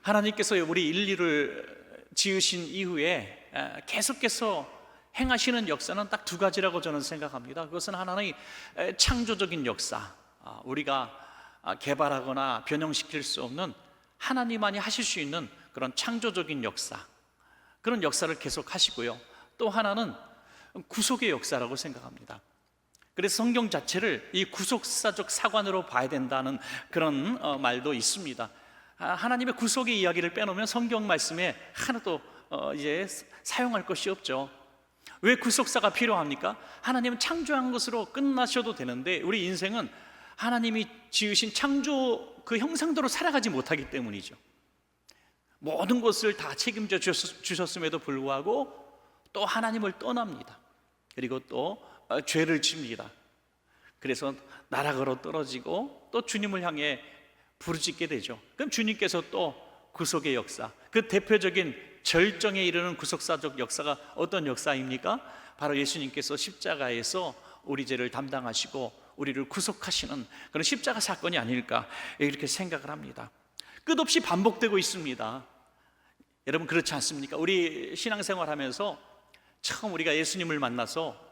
하나님께서 우리 인류를 지으신 이후에 계속해서 행하시는 역사는 딱 두 가지라고 저는 생각합니다. 그것은 하나의 창조적인 역사, 우리가 개발하거나 변형시킬 수 없는 하나님만이 하실 수 있는 그런 창조적인 역사, 그런 역사를 계속 하시고요. 또 하나는 구속의 역사라고 생각합니다. 그래서 성경 자체를 이 구속사적 사관으로 봐야 된다는 그런 말도 있습니다. 하나님의 구속의 이야기를 빼놓으면 성경 말씀에 하나도 이제 사용할 것이 없죠. 왜 구속사가 필요합니까? 하나님은 창조한 것으로 끝나셔도 되는데 우리 인생은 하나님이 지으신 창조 그 형상대로 살아가지 못하기 때문이죠. 모든 것을 다 책임져 주셨음에도 불구하고 또 하나님을 떠납니다. 그리고 또 죄를 집니다. 그래서 나락으로 떨어지고 또 주님을 향해 부르짖게 되죠. 그럼 주님께서 또 구속의 역사, 그 대표적인 절정에 이르는 구속사적 역사가 어떤 역사입니까? 바로 예수님께서 십자가에서 우리 죄를 담당하시고 우리를 구속하시는 그런 십자가 사건이 아닐까 이렇게 생각을 합니다. 끝없이 반복되고 있습니다. 여러분 그렇지 않습니까? 우리 신앙생활하면서 처음 우리가 예수님을 만나서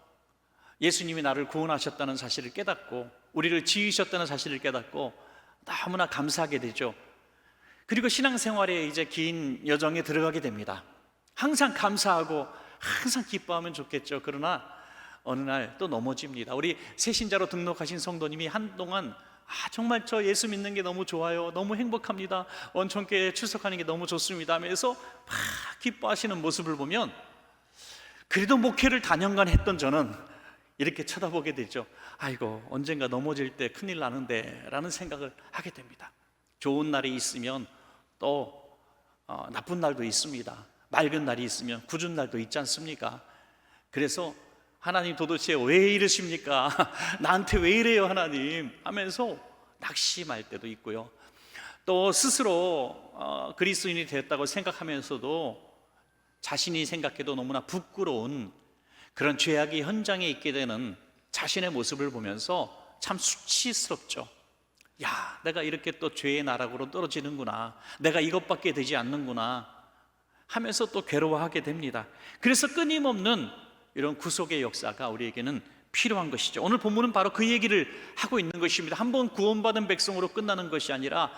예수님이 나를 구원하셨다는 사실을 깨닫고 우리를 지으셨다는 사실을 깨닫고 너무나 감사하게 되죠. 그리고 신앙생활에 이제 긴 여정에 들어가게 됩니다. 항상 감사하고 항상 기뻐하면 좋겠죠. 그러나 어느 날 또 넘어집니다. 우리 새신자로 등록하신 성도님이 한동안 정말 저 예수 믿는 게 너무 좋아요, 너무 행복합니다, 원천교회 출석하는 게 너무 좋습니다 하면서 막 기뻐하시는 모습을 보면 그래도 목회를 다년간 했던 저는 이렇게 쳐다보게 되죠. 아이고 언젠가 넘어질 때 큰일 나는데 라는 생각을 하게 됩니다. 좋은 날이 있으면 또 나쁜 날도 있습니다. 맑은 날이 있으면 굳은 날도 있지 않습니까? 그래서 하나님 도대체 왜 이러십니까? 나한테 왜 이래요 하나님? 하면서 낙심할 때도 있고요. 또 스스로 그리스도인이 되었다고 생각하면서도 자신이 생각해도 너무나 부끄러운 그런 죄악의 현장에 있게 되는 자신의 모습을 보면서 참 수치스럽죠. 야, 내가 이렇게 또 죄의 나락으로 떨어지는구나, 내가 이것밖에 되지 않는구나 하면서 또 괴로워하게 됩니다. 그래서 끊임없는 이런 구속의 역사가 우리에게는 필요한 것이죠. 오늘 본문은 바로 그 얘기를 하고 있는 것입니다. 한번 구원받은 백성으로 끝나는 것이 아니라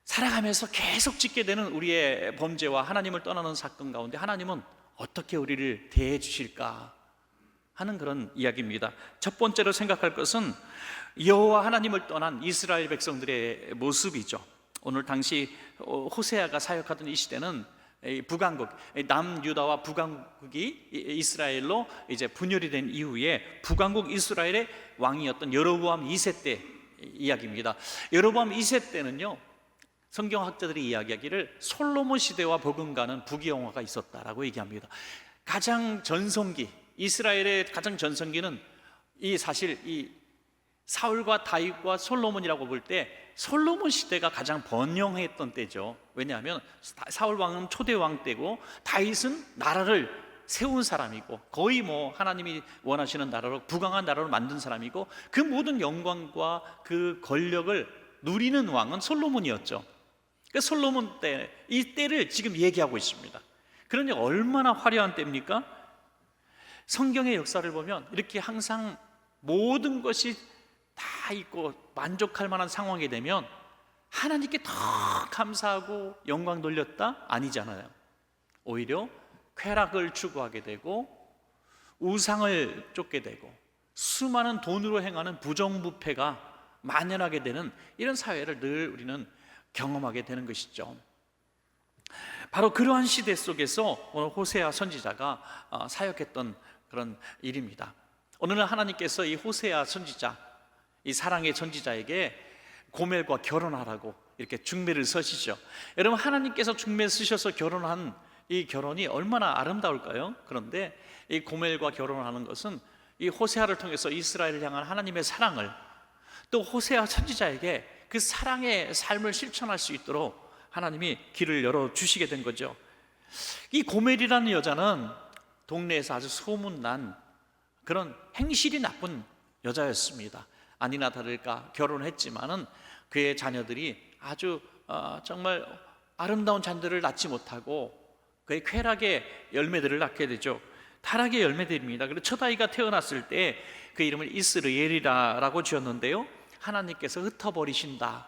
살아가면서 계속 짓게 되는 우리의 범죄와 하나님을 떠나는 사건 가운데 하나님은 어떻게 우리를 대해 주실까 하는 그런 이야기입니다. 첫 번째로 생각할 것은 여호와 하나님을 떠난 이스라엘 백성들의 모습이죠. 오늘 당시 호세아가 사역하던 이 시대는 북왕국, 남유다와 북왕국이 이스라엘로 이제 분열이 된 이후에 북왕국 이스라엘의 왕이었던 여로보암 2세 때 이야기입니다. 여로보암 2세 때는요, 성경학자들이 이야기하기를 솔로몬 시대와 버금가는 부귀영화가 있었다라고 얘기합니다. 가장 전성기, 이스라엘의 가장 전성기는 사실 이 사울과 다윗과 솔로몬이라고 볼 때 솔로몬 시대가 가장 번영했던 때죠. 왜냐하면 사울 왕은 초대 왕 때고 다윗은 나라를 세운 사람이고 거의 하나님이 원하시는 나라로 부강한 나라로 만든 사람이고 그 모든 영광과 그 권력을 누리는 왕은 솔로몬이었죠. 그 솔로몬 때, 이 때를 지금 얘기하고 있습니다. 그러니 얼마나 화려한 때입니까? 성경의 역사를 보면 이렇게 항상 모든 것이 다 있고 만족할 만한 상황이 되면 하나님께 더 감사하고 영광 돌렸다? 아니잖아요. 오히려 쾌락을 추구하게 되고 우상을 쫓게 되고 수많은 돈으로 행하는 부정부패가 만연하게 되는 이런 사회를 늘 우리는 경험하게 되는 것이죠. 바로 그러한 시대 속에서 오늘 호세아 선지자가 사역했던 그런 일입니다. 오늘은 하나님께서 이 호세아 선지자, 이 사랑의 선지자에게 고멜과 결혼하라고 이렇게 중매를 서시죠. 여러분 하나님께서 중매 쓰셔서 결혼한 이 결혼이 얼마나 아름다울까요? 그런데 이 고멜과 결혼하는 것은 이 호세아를 통해서 이스라엘을 향한 하나님의 사랑을, 또 호세아 선지자에게 그 사랑의 삶을 실천할 수 있도록 하나님이 길을 열어주시게 된 거죠. 이 고멜이라는 여자는 동네에서 아주 소문난 그런 행실이 나쁜 여자였습니다. 아니나 다를까 결혼했지만은 그의 자녀들이 아주 정말 아름다운 잔들을 낳지 못하고 그의 쾌락의 열매들을 낳게 되죠. 타락의 열매들입니다. 그리고 첫 아이가 태어났을 때 그 이름을 이스르엘이라고 지었는데요, 하나님께서 흩어버리신다.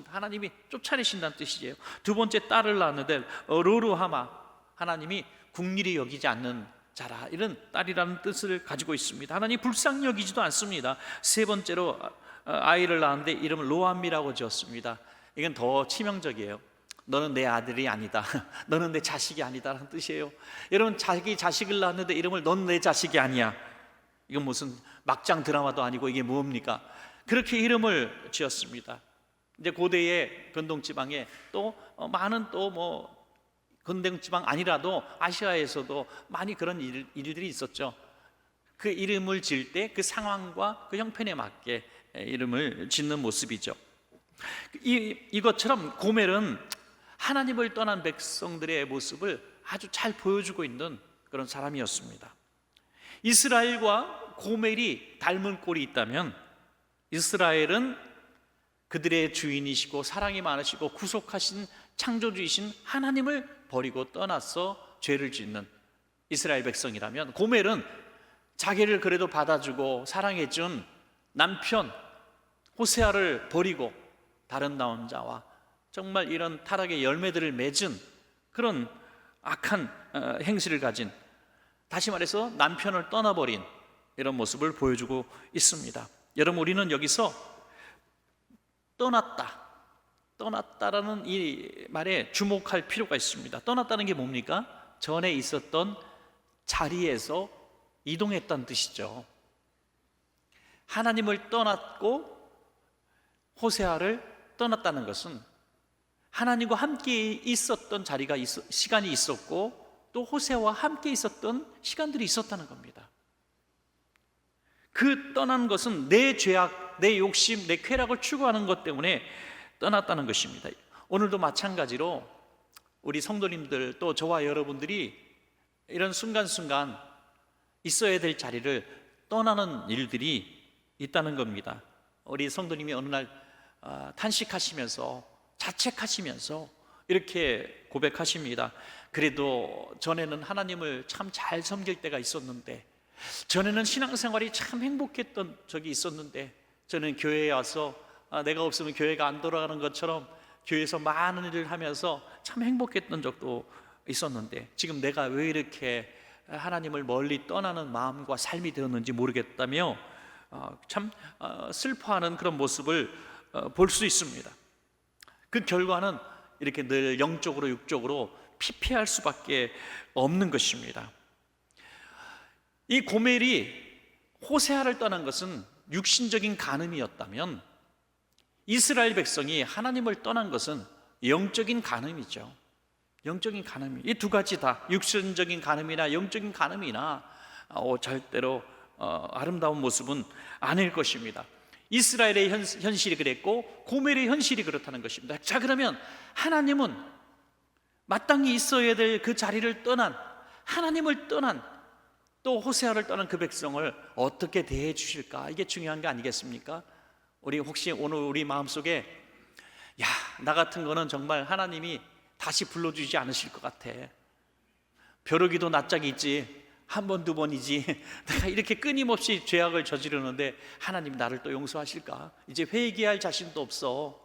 하나님이 쫓아내신다는 뜻이에요. 두 번째 딸을 낳았는데 로루하마, 하나님이 긍휼히 여기지 않는 자라, 이런 딸이라는 뜻을 가지고 있습니다. 하나님 불쌍히 여기지도 않습니다. 세 번째로 아이를 낳았는데 이름을 로암미라고 지었습니다. 이건 더 치명적이에요. 너는 내 아들이 아니다, 너는 내 자식이 아니다 라는 뜻이에요. 여러분, 자기 자식을 낳았는데 이름을 넌 내 자식이 아니야, 이건 무슨 막장 드라마도 아니고 이게 뭡니까? 그렇게 이름을 지었습니다. 이제 고대의 근동지방에 또 많은 또 뭐 근동지방 아니라도 아시아에서도 많이 그런 일들이 있었죠. 그 이름을 지을 때 그 상황과 그 형편에 맞게 이름을 짓는 모습이죠. 이것처럼 고멜은 하나님을 떠난 백성들의 모습을 아주 잘 보여주고 있는 그런 사람이었습니다. 이스라엘과 고멜이 닮은 꼴이 있다면, 이스라엘은 그들의 주인이시고 사랑이 많으시고 구속하신 창조주이신 하나님을 버리고 떠나서 죄를 짓는 이스라엘 백성이라면, 고멜은 자기를 그래도 받아주고 사랑해준 남편 호세아를 버리고 다른 남자와 정말 이런 타락의 열매들을 맺은 그런 악한 행실을 가진, 다시 말해서 남편을 떠나버린 이런 모습을 보여주고 있습니다. 여러분, 우리는 여기서 떠났다라는 이 말에 주목할 필요가 있습니다. 떠났다는 게 뭡니까? 전에 있었던 자리에서 이동했다는 뜻이죠. 하나님을 떠났고 호세아를 떠났다는 것은 하나님과 함께 있었던 시간이 있었고 또 호세아와 함께 있었던 시간들이 있었다는 겁니다. 그 떠난 것은 내 죄악, 내 욕심, 내 쾌락을 추구하는 것 때문에 떠났다는 것입니다. 오늘도 마찬가지로 우리 성도님들 또 저와 여러분들이 이런 순간순간 있어야 될 자리를 떠나는 일들이 있다는 겁니다. 우리 성도님이 어느 날 탄식하시면서 자책하시면서 이렇게 고백하십니다. 그래도 전에는 하나님을 참 잘 섬길 때가 있었는데, 전에는 신앙생활이 참 행복했던 적이 있었는데, 저는 교회에 와서 내가 없으면 교회가 안 돌아가는 것처럼 교회에서 많은 일을 하면서 참 행복했던 적도 있었는데, 지금 내가 왜 이렇게 하나님을 멀리 떠나는 마음과 삶이 되었는지 모르겠다며 참 슬퍼하는 그런 모습을 볼 수 있습니다. 그 결과는 이렇게 늘 영적으로 육적으로 피폐할 수밖에 없는 것입니다. 이 고멜이 호세아를 떠난 것은 육신적인 간음이었다면, 이스라엘 백성이 하나님을 떠난 것은 영적인 간음이죠. 영적인 간음이, 이 두 가지 다 육신적인 간음이나 영적인 간음이나 절대로 아름다운 모습은 아닐 것입니다. 이스라엘의 현실이 그랬고 고멜의 현실이 그렇다는 것입니다. 자, 그러면 하나님은 마땅히 있어야 될 그 자리를 떠난, 하나님을 떠난, 또 호세아를 떠난 그 백성을 어떻게 대해 주실까? 이게 중요한 게 아니겠습니까? 우리 혹시 오늘 우리 마음속에 나 같은 거는 정말 하나님이 다시 불러주지 않으실 것 같아, 벼르기도 낯짝이 있지, 한 번, 두 번이지, 내가 이렇게 끊임없이 죄악을 저지르는데 하나님 나를 또 용서하실까? 이제 회개할 자신도 없어.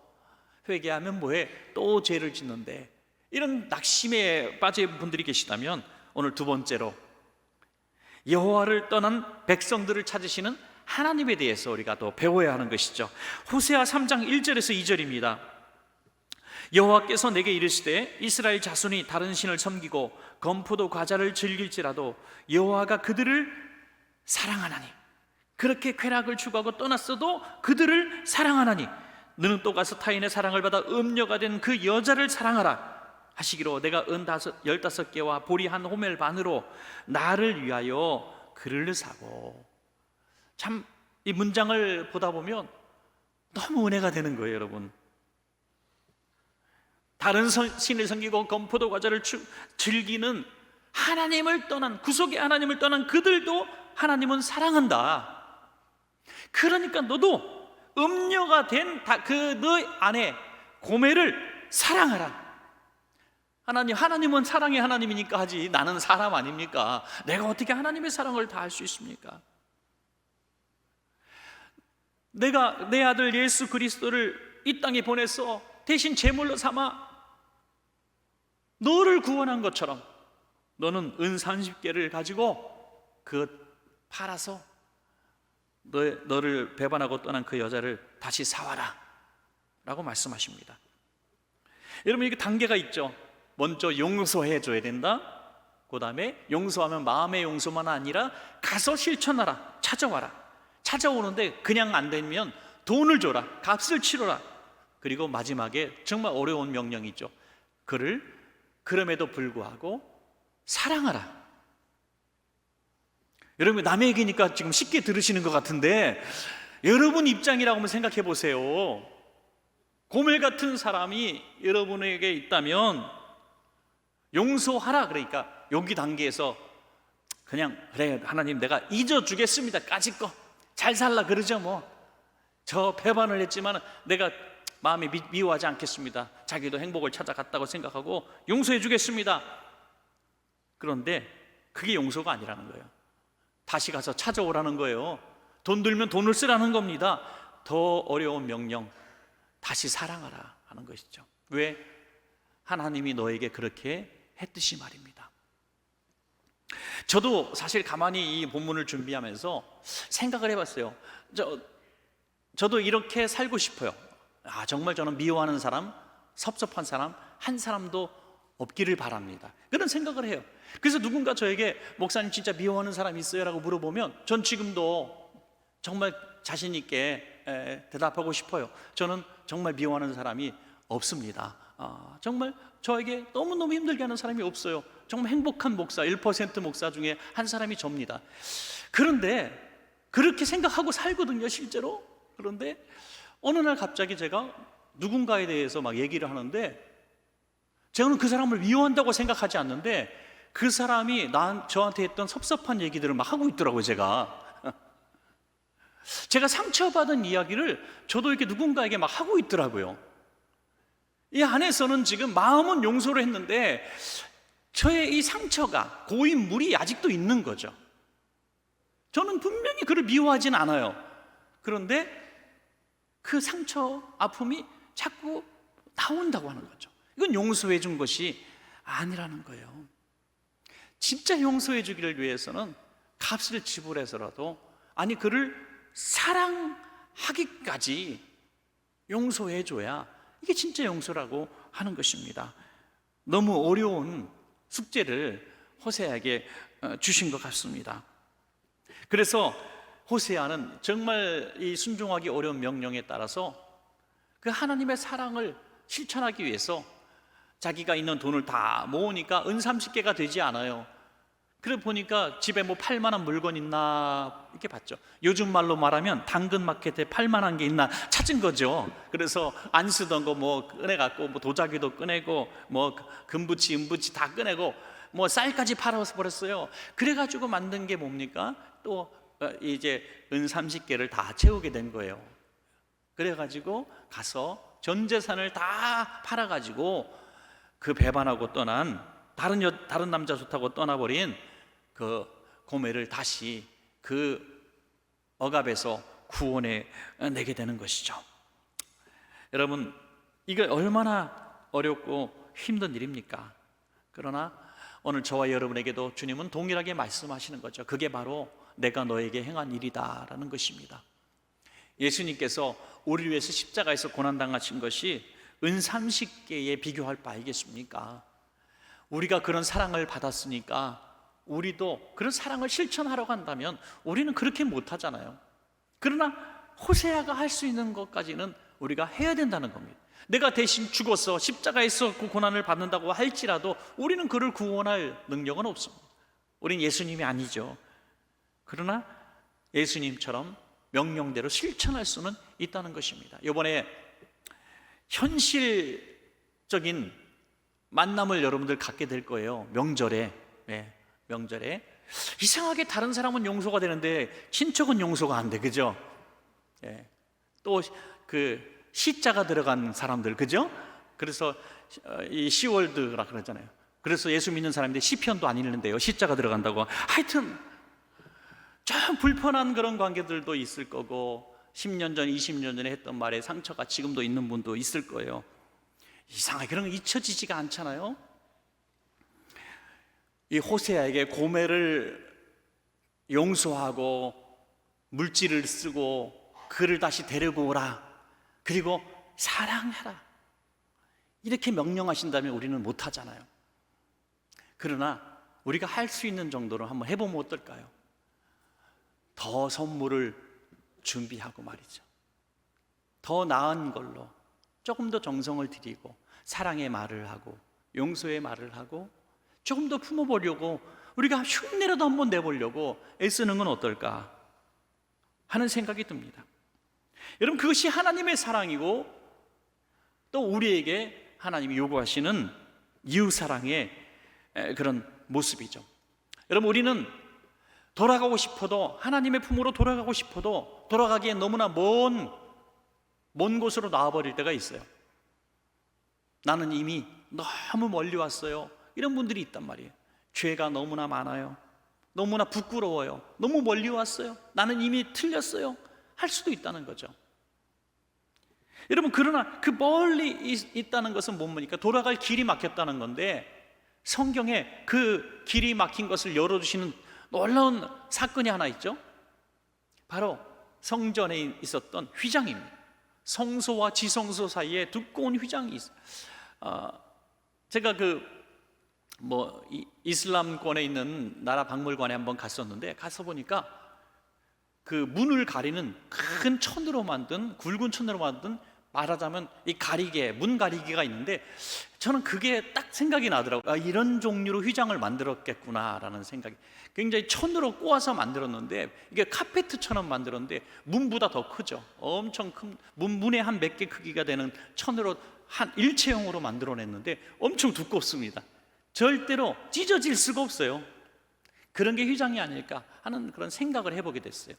회개하면 뭐해? 또 죄를 짓는데. 이런 낙심에 빠진 분들이 계시다면, 오늘 두 번째로 여호와를 떠난 백성들을 찾으시는 하나님에 대해서 우리가 또 배워야 하는 것이죠. 호세아 3장 1절에서 2절입니다. 여호와께서 내게 이르시되 이스라엘 자손이 다른 신을 섬기고 건포도 과자를 즐길지라도 여호와가 그들을 사랑하나니, 그렇게 쾌락을 추구하고 떠났어도 그들을 사랑하나니 너는 또 가서 타인의 사랑을 받아 음녀가 된 그 여자를 사랑하라 하시기로 내가 은 15개와 보리 한 호멜 반으로 나를 위하여 그를 사고. 참 이 문장을 보다 보면 너무 은혜가 되는 거예요, 여러분. 다른 신을 섬기고 건포도 과자를 즐기는 하나님을 떠난, 구속의 하나님을 떠난 그들도 하나님은 사랑한다. 그러니까 너도 음녀가 된 그 너 안에 고멜을 사랑하라. 하나님은 사랑의 하나님이니까 하지, 나는 사람 아닙니까? 내가 어떻게 하나님의 사랑을 다 할 수 있습니까? 내가 내 아들 예수 그리스도를 이 땅에 보내서 대신 제물로 삼아 너를 구원한 것처럼 너는 은 30개를 가지고 팔아서 너를 배반하고 떠난 그 여자를 다시 사와라 라고 말씀하십니다. 여러분, 이게 단계가 있죠. 먼저 용서해 줘야 된다. 그 다음에 용서하면 마음의 용서만 아니라 가서 실천하라, 찾아와라. 찾아오는데 그냥 안 되면 돈을 줘라, 값을 치러라. 그리고 마지막에 정말 어려운 명령이죠. 그를 그럼에도 불구하고 사랑하라. 여러분, 남의 얘기니까 지금 쉽게 들으시는 것 같은데 여러분 입장이라고 한번 생각해 보세요. 고멜 같은 사람이 여러분에게 있다면 용서하라, 그러니까 여기 단계에서 그냥 그래 하나님 내가 잊어주겠습니다 까짓 거 잘 살라 그러죠. 뭐 저 배반을 했지만 내가 마음이 미워하지 않겠습니다. 자기도 행복을 찾아갔다고 생각하고 용서해 주겠습니다. 그런데 그게 용서가 아니라는 거예요. 다시 가서 찾아오라는 거예요. 돈 들면 돈을 쓰라는 겁니다. 더 어려운 명령, 다시 사랑하라 하는 것이죠. 왜? 하나님이 너에게 그렇게 했듯이 말입니다. 저도 사실 가만히 이 본문을 준비하면서 생각을 해봤어요. 저도 이렇게 살고 싶어요. 정말 저는 미워하는 사람, 섭섭한 사람 한 사람도 없기를 바랍니다. 그런 생각을 해요. 그래서 누군가 저에게 목사님 진짜 미워하는 사람 있어요? 라고 물어보면 전 지금도 정말 자신 있게 대답하고 싶어요. 저는 정말 미워하는 사람이 없습니다. 정말 저에게 너무너무 힘들게 하는 사람이 없어요. 정말 행복한 목사, 1% 목사 중에 한 사람이 접니다. 그런데 그렇게 생각하고 살거든요, 실제로. 그런데 어느 날 갑자기 제가 누군가에 대해서 막 얘기를 하는데 저는 그 사람을 미워한다고 생각하지 않는데 그 사람이 저한테 했던 섭섭한 얘기들을 막 하고 있더라고요. 제가 상처받은 이야기를 저도 이렇게 누군가에게 막 하고 있더라고요. 이 안에서는 지금 마음은 용서를 했는데 저의 이 상처가 고인 물이 아직도 있는 거죠. 저는 분명히 그를 미워하진 않아요. 그런데 그 상처, 아픔이 자꾸 나온다고 하는 거죠. 이건 용서해 준 것이 아니라는 거예요. 진짜 용서해 주기를 위해서는 값을 지불해서라도, 아니 그를 사랑하기까지 용서해 줘야 이게 진짜 용서라고 하는 것입니다. 너무 어려운 숙제를 호세아에게 주신 것 같습니다. 그래서 호세아는 정말 이 순종하기 어려운 명령에 따라서 그 하나님의 사랑을 실천하기 위해서 자기가 있는 돈을 다 모으니까 은 30개가 되지 않아요. 그래 보니까 집에 뭐 팔만한 물건 있나 이렇게 봤죠. 요즘 말로 말하면 당근마켓에 팔만한 게 있나 찾은 거죠. 그래서 안 쓰던 거 뭐 꺼내갖고 뭐 도자기도 꺼내고 뭐 금부치 은부치 다 꺼내고 뭐 쌀까지 팔아서 버렸어요. 그래가지고 만든 게 뭡니까? 또 이제 은 30개를 다 채우게 된 거예요. 그래가지고 가서 전 재산을 다 팔아가지고 그 배반하고 떠난 다른 남자 좋다고 떠나버린 그 고멜을 다시 그 억압에서 구원해 내게 되는 것이죠. 여러분, 이게 얼마나 어렵고 힘든 일입니까? 그러나 오늘 저와 여러분에게도 주님은 동일하게 말씀하시는 거죠. 그게 바로 내가 너에게 행한 일이다라는 것입니다. 예수님께서 우리를 위해서 십자가에서 고난당하신 것이 은 30개에 비교할 바이겠습니까? 우리가 그런 사랑을 받았으니까 우리도 그런 사랑을 실천하려고 한다면 우리는 그렇게 못하잖아요. 그러나 호세아가 할 수 있는 것까지는 우리가 해야 된다는 겁니다. 내가 대신 죽어서 십자가에서 그 고난을 받는다고 할지라도 우리는 그를 구원할 능력은 없습니다. 우린 예수님이 아니죠. 그러나 예수님처럼 명령대로 실천할 수는 있다는 것입니다. 이번에 현실적인 만남을 여러분들 갖게 될 거예요. 명절에. 이상하게 다른 사람은 용서가 되는데 친척은 용서가 안 돼, 그죠? 또 그 시자가 들어간 사람들, 그죠? 그래서 이 시월드라 그러잖아요. 그래서 예수 믿는 사람인데 시편도 안 읽는데요, 시자가 들어간다고. 하여튼 좀 불편한 그런 관계들도 있을 거고, 10년 전, 20년 전에 했던 말에 상처가 지금도 있는 분도 있을 거예요. 이상하게 그런 거 잊혀지지가 않잖아요. 이 호세아에게 고멜을 용서하고 물질을 쓰고 그를 다시 데리고 오라, 그리고 사랑해라, 이렇게 명령하신다면 우리는 못하잖아요. 그러나 우리가 할 수 있는 정도로 한번 해보면 어떨까요? 더 선물을 준비하고 말이죠. 더 나은 걸로 조금 더 정성을 들이고 사랑의 말을 하고 용서의 말을 하고 조금 더 품어보려고, 우리가 흉내라도 한번 내보려고 애쓰는 건 어떨까 하는 생각이 듭니다. 여러분, 그것이 하나님의 사랑이고 또 우리에게 하나님이 요구하시는 이웃사랑의 그런 모습이죠. 여러분, 우리는 돌아가고 싶어도, 하나님의 품으로 돌아가고 싶어도 돌아가기에 너무나 먼 곳으로 나와버릴 때가 있어요. 나는 이미 너무 멀리 왔어요, 이런 분들이 있단 말이에요. 죄가 너무나 많아요, 너무나 부끄러워요, 너무 멀리 왔어요, 나는 이미 틀렸어요 할 수도 있다는 거죠. 여러분, 그러나 그 멀리 있다는 것은 뭡니까? 돌아갈 길이 막혔다는 건데, 성경에 그 길이 막힌 것을 열어주시는 놀라운 사건이 하나 있죠. 바로 성전에 있었던 휘장입니다. 성소와 지성소 사이에 두꺼운 휘장이 있어요. 제가 이슬람권에 있는 나라 박물관에 한번 갔었는데, 가서 보니까 그 문을 가리는 큰 천으로 만든, 굵은 천으로 만든, 말하자면 이 가리개, 문 가리개가 있는데, 저는 그게 딱 생각이 나더라고요. 이런 종류로 휘장을 만들었겠구나라는 생각이. 굉장히 천으로 꼬아서 만들었는데, 이게 카페트처럼 만들었는데 문보다 더 크죠. 엄청 큰 문에 한 몇 개 크기가 되는 천으로 한 일체형으로 만들어냈는데 엄청 두껍습니다. 절대로 찢어질 수가 없어요. 그런 게 휘장이 아닐까 하는 그런 생각을 해보게 됐어요.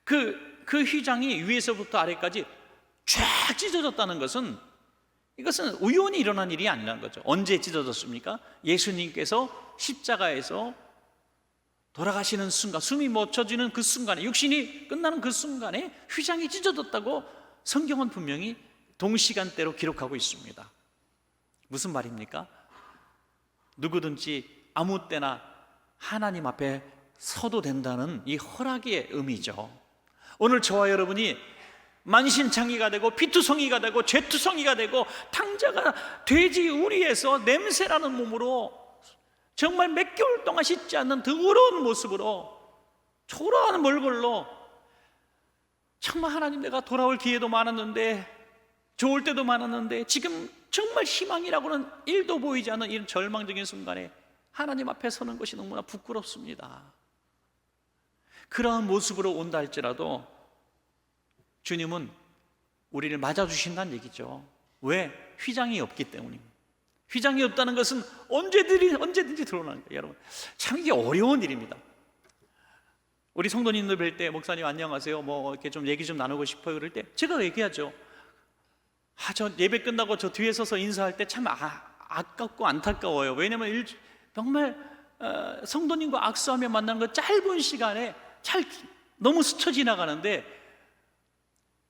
그 휘장이 위에서부터 아래까지 쫙 찢어졌다는 것은, 이것은 우연히 일어난 일이 아니라는 거죠. 언제 찢어졌습니까? 예수님께서 십자가에서 돌아가시는 순간, 숨이 멎어지는 그 순간에, 육신이 끝나는 그 순간에 휘장이 찢어졌다고 성경은 분명히 동시간대로 기록하고 있습니다. 무슨 말입니까? 누구든지 아무 때나 하나님 앞에 서도 된다는 이 허락의 의미죠. 오늘 저와 여러분이 만신창이가 되고 피투성이가 되고 죄투성이가 되고 탕자가 돼지 우리에서 냄새나는 몸으로 정말 몇 개월 동안 씻지 않는 더러운 모습으로 초라한 몰골로, 정말 하나님, 내가 돌아올 기회도 많았는데, 좋을 때도 많았는데, 지금 정말 희망이라고는 1도 보이지 않는 이런 절망적인 순간에 하나님 앞에 서는 것이 너무나 부끄럽습니다. 그러한 모습으로 온다 할지라도 주님은 우리를 맞아주신다는 얘기죠. 왜? 휘장이 없기 때문입니다. 휘장이 없다는 것은 언제든지 드러나는 거예요. 여러분, 참 이게 어려운 일입니다. 우리 성도님들 뵐 때, 목사님 안녕하세요, 뭐 이렇게 좀 얘기 좀 나누고 싶어요, 그럴 때 제가 얘기하죠. 저 예배 끝나고 저 뒤에 서서 인사할 때 참 아깝고 안타까워요. 왜냐면 정말 성도님과 악수하며 만나는 그 짧은 시간에 너무 스쳐 지나가는데,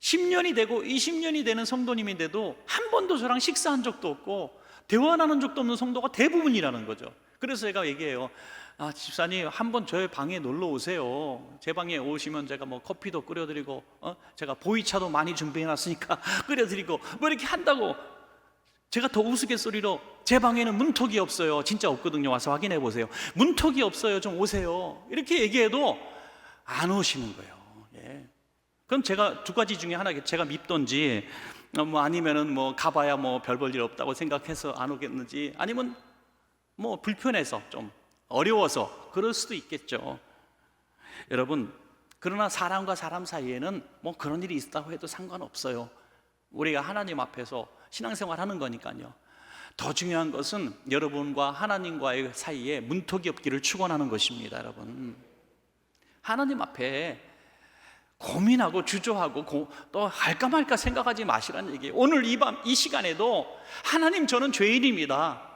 10년이 되고 20년이 되는 성도님인데도 한 번도 저랑 식사한 적도 없고 대화 나눈 적도 없는 성도가 대부분이라는 거죠. 그래서 제가 얘기해요. 집사님, 한번 저희 방에 놀러 오세요. 제 방에 오시면 제가 뭐 커피도 끓여드리고, 제가 보이차도 많이 준비해놨으니까 끓여드리고, 뭐 이렇게 한다고. 제가 더 우스갯소리로, 제 방에는 문턱이 없어요. 진짜 없거든요. 와서 확인해 보세요. 문턱이 없어요. 좀 오세요. 이렇게 얘기해도 안 오시는 거예요. 예. 그럼 제가 두 가지 중에 하나, 제가 밉던지, 아니면은 가봐야 별 볼 일 없다고 생각해서 안 오겠는지, 아니면 불편해서, 좀 어려워서 그럴 수도 있겠죠. 여러분, 그러나 사람과 사람 사이에는 그런 일이 있다고 해도 상관없어요. 우리가 하나님 앞에서 신앙생활 하는 거니까요. 더 중요한 것은 여러분과 하나님과의 사이에 문턱이 없기를 축원하는 것입니다. 여러분, 하나님 앞에 고민하고 주저하고 또 할까 말까 생각하지 마시라는 얘기예요. 오늘 이 밤 이 시간에도 하나님, 저는 죄인입니다.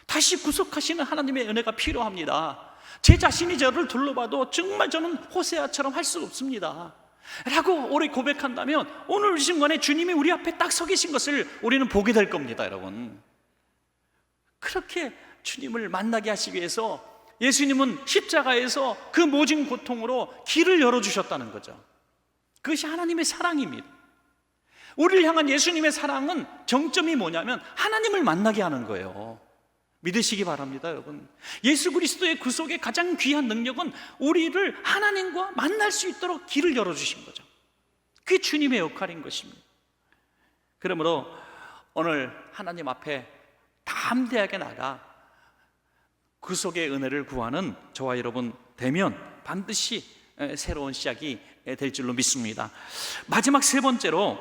다시 구속하시는 하나님의 은혜가 필요합니다. 제 자신이 저를 둘러봐도 정말 저는 호세아처럼 할 수 없습니다 라고 오래 고백한다면 오늘 이 순간에 주님이 우리 앞에 딱 서 계신 것을 우리는 보게 될 겁니다. 여러분, 그렇게 주님을 만나게 하시기 위해서 예수님은 십자가에서 그 모진 고통으로 길을 열어주셨다는 거죠. 그것이 하나님의 사랑입니다. 우리를 향한 예수님의 사랑은 정점이 뭐냐면 하나님을 만나게 하는 거예요. 믿으시기 바랍니다. 여러분, 예수 그리스도의 구속의 가장 귀한 능력은 우리를 하나님과 만날 수 있도록 길을 열어주신 거죠. 그게 주님의 역할인 것입니다. 그러므로 오늘 하나님 앞에 담대하게 나가 구속의 은혜를 구하는 저와 여러분 되면 반드시 새로운 시작이 될 줄로 믿습니다. 마지막 세 번째로,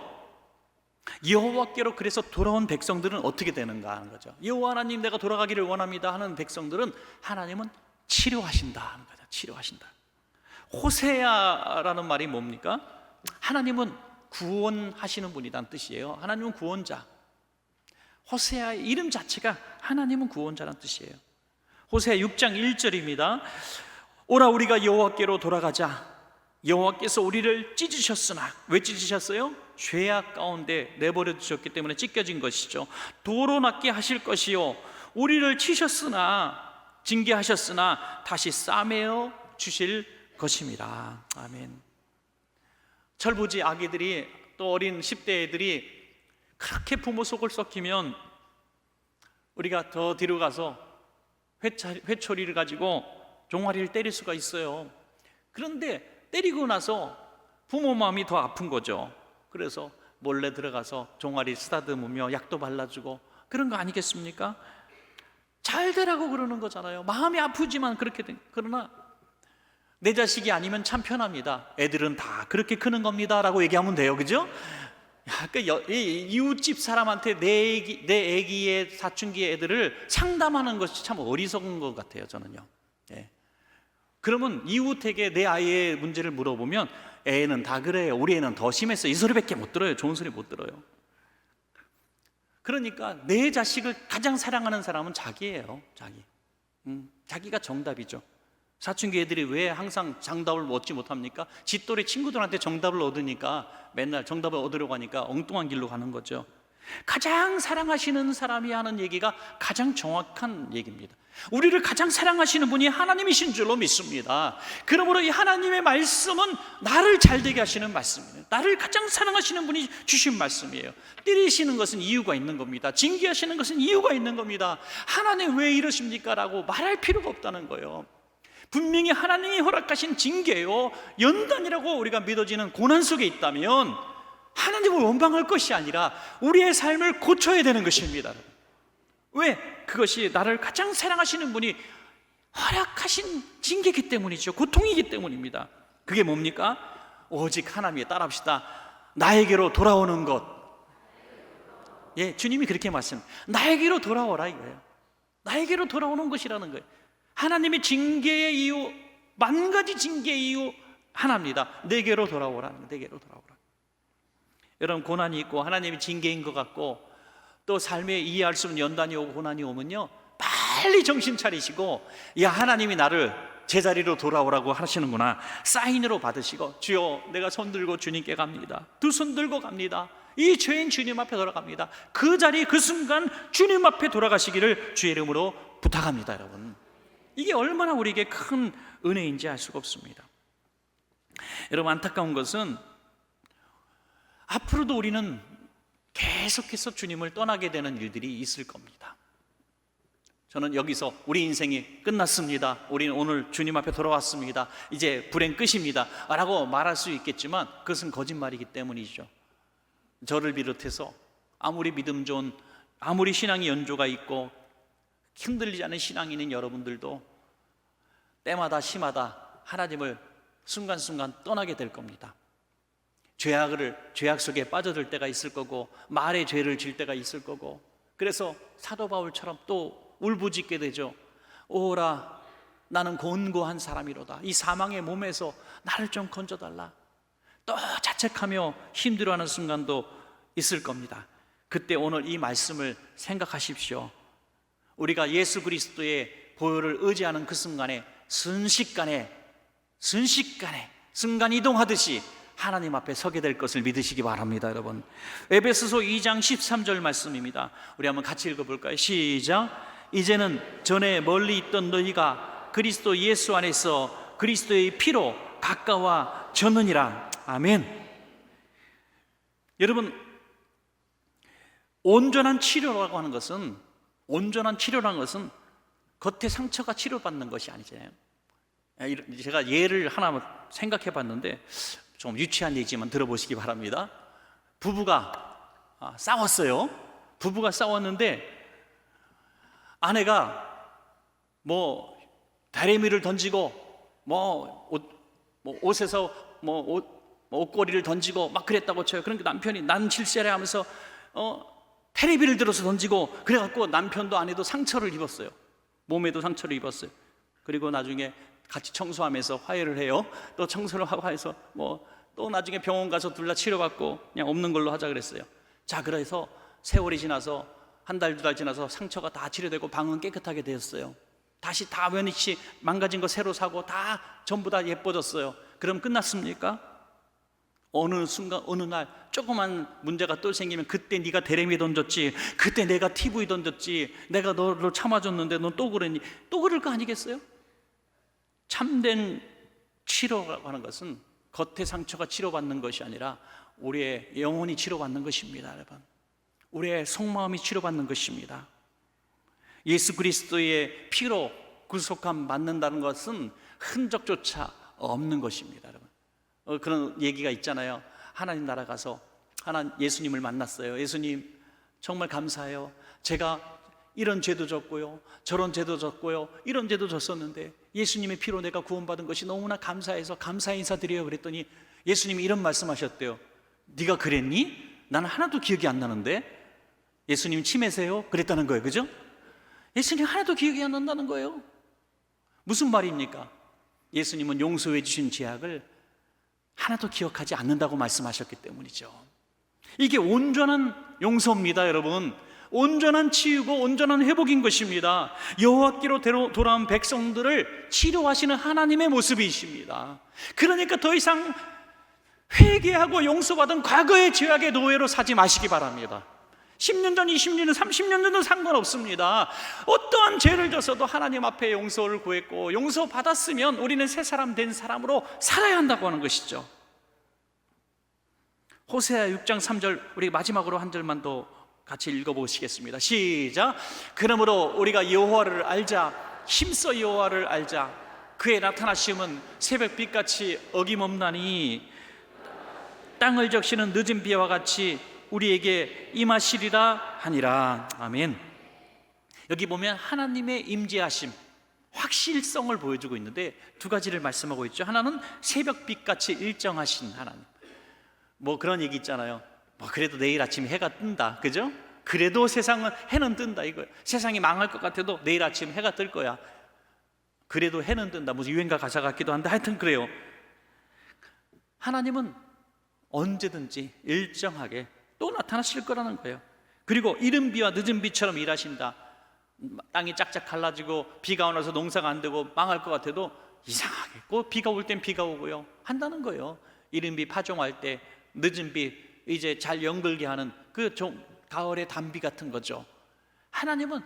여호와께로 그래서 돌아온 백성들은 어떻게 되는가 하는 거죠. 여호와 하나님, 내가 돌아가기를 원합니다 하는 백성들은 하나님은 치료하신다 하는 거죠. 치료하신다. 호세아라는 말이 뭡니까? 하나님은 구원하시는 분이란 뜻이에요. 하나님은 구원자. 호세아의 이름 자체가 하나님은 구원자란 뜻이에요. 호세아 6장 1절입니다. 오라, 우리가 여호와께로 돌아가자. 여호와께서 우리를 찢으셨으나, 왜 찢으셨어요? 죄악 가운데 내버려 두셨기 때문에 찢겨진 것이죠. 도로 낫게 하실 것이요, 우리를 치셨으나, 징계하셨으나 다시 싸매어 주실 것입니다. 아멘. 철부지 아기들이, 또 어린 10대 애들이 그렇게 부모 속을 썩히면 우리가 더 뒤로 가서 회초리를 가지고 종아리를 때릴 수가 있어요. 그런데 때리고 나서 부모 마음이 더 아픈 거죠. 그래서 몰래 들어가서 종아리 쓰다듬으며 약도 발라주고 그런 거 아니겠습니까? 잘 되라고 그러는 거잖아요. 마음이 아프지만 그렇게 그러나 내 자식이 아니면 참 편합니다. 애들은 다 그렇게 크는 겁니다 라고 얘기하면 돼요. 그죠? 이웃집 사람한테 내 애기의 사춘기의 애들을 상담하는 것이 참 어리석은 것 같아요. 저는요. 예. 그러면 이웃에게 내 아이의 문제를 물어보면 애는 다 그래요, 우리 애는 더 심했어, 이 소리밖에 못 들어요. 좋은 소리 못 들어요. 그러니까 내 자식을 가장 사랑하는 사람은 자기예요. 자기가 정답이죠. 사춘기 애들이 왜 항상 정답을 얻지 못합니까? 지 또래 친구들한테 정답을 얻으니까 맨날 정답을 얻으려고 하니까 엉뚱한 길로 가는 거죠. 가장 사랑하시는 사람이 하는 얘기가 가장 정확한 얘기입니다. 우리를 가장 사랑하시는 분이 하나님이신 줄로 믿습니다. 그러므로 이 하나님의 말씀은 나를 잘되게 하시는 말씀이에요. 나를 가장 사랑하시는 분이 주신 말씀이에요. 때리시는 것은 이유가 있는 겁니다. 징계하시는 것은 이유가 있는 겁니다. 하나님 왜 이러십니까? 라고 말할 필요가 없다는 거예요. 분명히 하나님이 허락하신 징계요, 연단이라고 우리가 믿어지는 고난 속에 있다면 하나님을 원망할 것이 아니라 우리의 삶을 고쳐야 되는 것입니다. 왜? 그것이 나를 가장 사랑하시는 분이 허락하신 징계이기 때문이죠. 고통이기 때문입니다. 그게 뭡니까? 오직 하나님에 따라합시다. 나에게로 돌아오는 것. 예, 주님이 그렇게 나에게로 돌아오라 이거예요. 나에게로 돌아오는 것이라는 거예요. 하나님의 징계의 이유, 만 가지 징계의 이유 하나입니다. 내게로 돌아오라는 거예요. 내게로 돌아오라. 여러분, 고난이 있고 하나님이 징계인 것 같고 또 삶에 이해할 수 없는 연단이 오고 고난이 오면요, 빨리 정신 차리시고, 야, 하나님이 나를 제자리로 돌아오라고 하시는구나, 사인으로 받으시고, 주여, 내가 손 들고 주님께 갑니다. 두 손 들고 갑니다. 이 죄인 주님 앞에 돌아갑니다. 그 자리 그 순간 주님 앞에 돌아가시기를 주의 이름으로 부탁합니다. 여러분, 이게 얼마나 우리에게 큰 은혜인지 알 수가 없습니다. 여러분, 안타까운 것은 앞으로도 우리는 계속해서 주님을 떠나게 되는 일들이 있을 겁니다. 저는 여기서 우리 인생이 끝났습니다, 우리는 오늘 주님 앞에 돌아왔습니다, 이제 불행 끝입니다 라고 말할 수 있겠지만 그것은 거짓말이기 때문이죠. 저를 비롯해서 아무리 믿음 좋은, 아무리 신앙의 연조가 있고 흔들리지 않은 신앙이 있는 여러분들도 때마다 시마다 하나님을 순간순간 떠나게 될 겁니다. 죄악 속에 빠져들 때가 있을 거고, 말에 죄를 질 때가 있을 거고, 그래서 사도 바울처럼 또 울부짖게 되죠. 오라, 나는 곤고한 사람이로다. 이 사망의 몸에서 나를 좀 건져달라. 또 자책하며 힘들어하는 순간도 있을 겁니다. 그때 오늘 이 말씀을 생각하십시오. 우리가 예수 그리스도의 보혈을 의지하는 그 순간에 순식간에 순간 이동하듯이 하나님 앞에 서게 될 것을 믿으시기 바랍니다. 여러분, 에베소서 2장 13절 말씀입니다. 우리 한번 같이 읽어볼까요? 시작. 이제는 전에 멀리 있던 너희가 그리스도 예수 안에서 그리스도의 피로 가까워졌느니라. 아멘. 여러분, 온전한 치료라고 하는 것은 겉에 상처가 치료받는 것이 아니잖아요. 제가 예를 하나 생각해 봤는데 좀 유치한 얘기지만 들어보시기 바랍니다. 부부가 싸웠어요. 부부가 싸웠는데 아내가 다리미를 던지고 옷에서 옷걸이를 던지고 막 그랬다고 쳐요. 그러니까 남편이 난 질세래 하면서 테레비를 들어서 던지고, 그래갖고 남편도 아내도 상처를 입었어요. 몸에도 상처를 입었어요. 그리고 나중에 같이 청소하면서 화해를 해요. 또 청소를 하고 해서 또 나중에 병원 가서 둘 다 치료받고 그냥 없는 걸로 하자 그랬어요. 자, 그래서 세월이 지나서 한 달, 두 달 지나서 상처가 다 치료되고 방은 깨끗하게 되었어요. 다시 다 원위치 망가진 거 새로 사고 다 전부 다 예뻐졌어요. 그럼 끝났습니까? 어느 순간 어느 날 조그만 문제가 또 생기면 그때 네가 데레미 던졌지, 그때 내가 TV 던졌지, 내가 너를 참아줬는데 넌 또 그랬니? 또 그럴 거 아니겠어요? 참된 치료라고 하는 것은 겉의 상처가 치료받는 것이 아니라 우리의 영혼이 치료받는 것입니다. 여러분, 우리의 속마음이 치료받는 것입니다. 예수 그리스도의 피로 구속함 받는다는 것은 흔적조차 없는 것입니다. 여러분, 그런 얘기가 있잖아요. 하나님 나라 가서 예수님을 만났어요. 예수님 정말 감사해요. 제가 이런 죄도 졌고요, 저런 죄도 졌고요, 이런 죄도 졌었는데 예수님의 피로 내가 구원받은 것이 너무나 감사해서 감사 인사드려요. 그랬더니 예수님이 이런 말씀하셨대요. 네가 그랬니? 나는 하나도 기억이 안 나는데. 예수님 치매세요? 그랬다는 거예요. 그죠? 예수님 하나도 기억이 안 난다는 거예요. 무슨 말입니까? 예수님은 용서해 주신 죄악을 하나도 기억하지 않는다고 말씀하셨기 때문이죠. 이게 온전한 용서입니다. 여러분, 온전한 치유고 온전한 회복인 것입니다. 여호와께로 돌아온 백성들을 치료하시는 하나님의 모습이십니다. 그러니까 더 이상 회개하고 용서받은 과거의 죄악의 노예로 사지 마시기 바랍니다. 10년 전, 20년 전, 30년 전은 상관없습니다. 어떠한 죄를 졌어도 하나님 앞에 용서를 구했고 용서받았으면 우리는 새 사람 된 사람으로 살아야 한다고 하는 것이죠. 호세아 6장 3절, 우리 마지막으로 한 절만 더 같이 읽어보시겠습니다. 시작. 그러므로 우리가 여호와를 알자, 힘써 여호와를 알자. 그의 나타나심은 새벽빛같이 어김없나니 땅을 적시는 늦은 비와 같이 우리에게 임하시리라 하니라. 아멘. 여기 보면 하나님의 임재하심, 확실성을 보여주고 있는데 두 가지를 말씀하고 있죠. 하나는 새벽빛같이 일정하신 하나님. 그런 얘기 있잖아요. 그래도 내일 아침에 해가 뜬다, 그죠? 그래도 세상은 해는 뜬다 이거예요. 세상이 망할 것 같아도 내일 아침 해가 뜰 거야. 그래도 해는 뜬다. 무슨 유행가 가사 같기도 한데 하여튼 그래요. 하나님은 언제든지 일정하게 또 나타나실 거라는 거예요. 그리고 이른 비와 늦은 비처럼 일하신다. 땅이 짝짝 갈라지고 비가 오면서 농사가 안 되고 망할 것 같아도 이상하게 꼭 비가 올 땐 비가 오고요 한다는 거예요. 이른 비 파종할 때, 늦은 비 이제 잘 연글게 하는 그 가을의 단비 같은 거죠. 하나님은,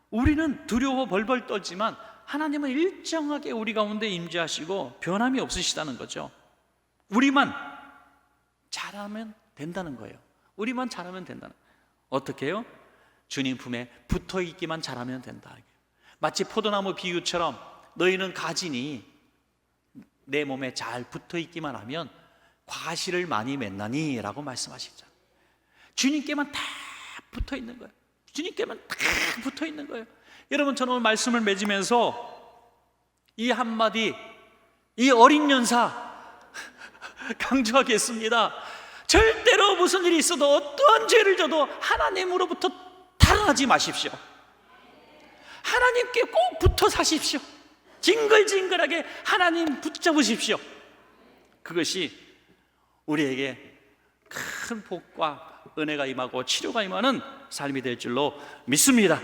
우리는 두려워 벌벌 떨지만 하나님은 일정하게 우리 가운데 임재하시고 변함이 없으시다는 거죠. 우리만 잘하면 된다는 거예요. 우리만 잘하면 된다는 거예요. 어떻게 해요? 주님 품에 붙어 있기만 잘하면 된다. 마치 포도나무 비유처럼 너희는 가지니 내 몸에 잘 붙어 있기만 하면 과실을 많이 맺나니 라고 말씀하시죠. 주님께만 다 붙어 있는 거예요. 주님께만 다 붙어 있는 거예요. 여러분, 저는 오늘 말씀을 맺으면서 이 한마디, 이 어린 연사 강조하겠습니다. 절대로 무슨 일이 있어도 어떠한 죄를 져도 하나님으로부터 탈환하지 마십시오. 하나님께 꼭 붙어 사십시오. 징글징글하게 하나님 붙잡으십시오. 그것이 우리에게 큰 복과 은혜가 임하고 치료가 임하는 삶이 될 줄로 믿습니다.